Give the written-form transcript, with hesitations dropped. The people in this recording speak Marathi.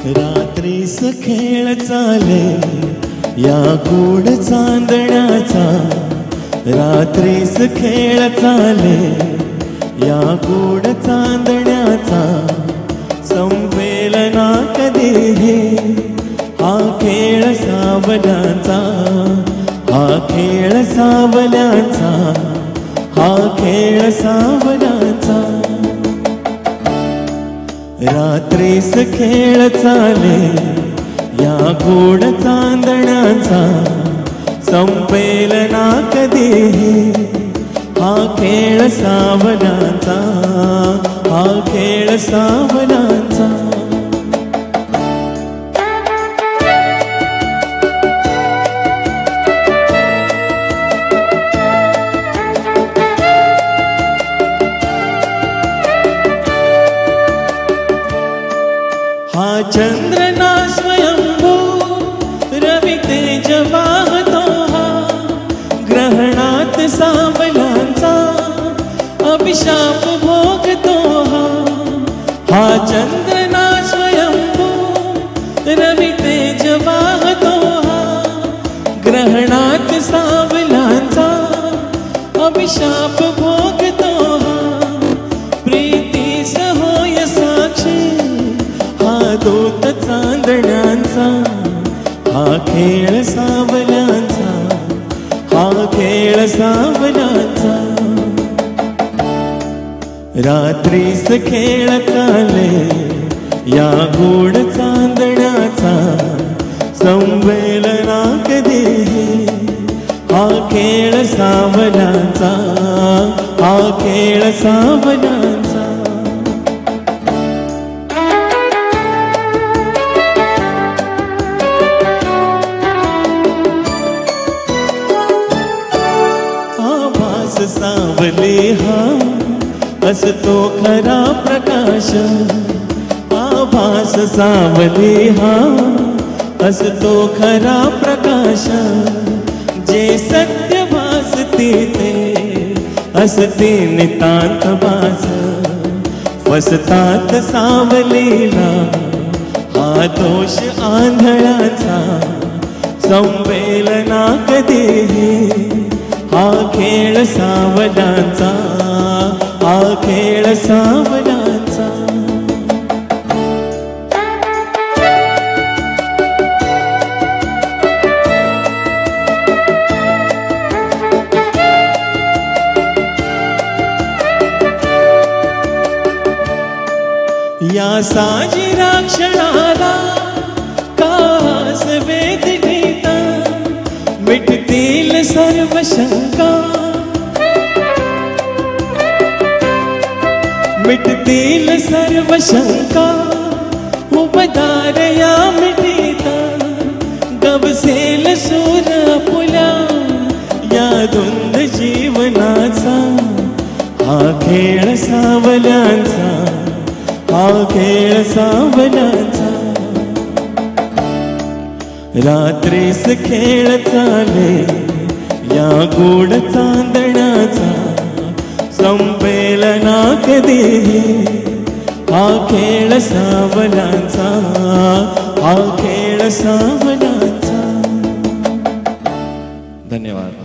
रात्रीस खेळ चाले या गोड चांदण्याचा, रात्रीस खेळ चाले या गोड चांदण्याचा, संपेल ना कधी हे हा खेळ सावल्यांचा, हा खेळ सावल्यांचा, हा खेळ सावल्यांचा. रात्रीस खेळ चाले या गोड चांदण्याचा, संपेल ना कधी हा खेळ सावल्यांचा, हा खेळ सावल्यांचा. हा चंद्र ना स्वयंभू रवि तेज वाहतो, हा ग्रहणात सावल्यांचा अभिशाप भोगतो. हा चंद्र ना स्वयंभू रवि तेज वाहतो, हा ग्रहणात सावल्यांचा अभिशाप भोगतो. प्रीतीस होय साक्षी दूत चांदण्यांचा, हा खेळ सावल्यांचा, हा खेळ सावल्यांचा. रात्रीस खेळ चाले या गोड चांदण्याचा, संपेल ना कधी हा खेळ सावल्यांचा, हा खेळ सावल्यांचा. सावले हा असतो खरा प्रकाश, आभास सावले हा असतो खरा प्रकाश. जे सत्य भासते ते असते नितांत भास, फसतात सावलेला हा दोष आंधळाचा, संपेल ना कधी हा खेळ सावल्यांचा, हा खेळ सावल्यांचा. या साजिरा क्षणाला कास वेध घेता, मिटतील सर्व शंका, मिटतील सर्व शंका. उबदार या मिठीता गवसेल सूर आपुल्या या धुंद जीवनाचा, हा खेळ सावल्यांचा, हा खेळ सावल्यांचा. रात्रीस खेळ चाले या गोड चांदण्याचा, संपेल ना कधी हा खेळ सावल्यांचा, हा खेळ सावल्यांचा. धन्यवाद.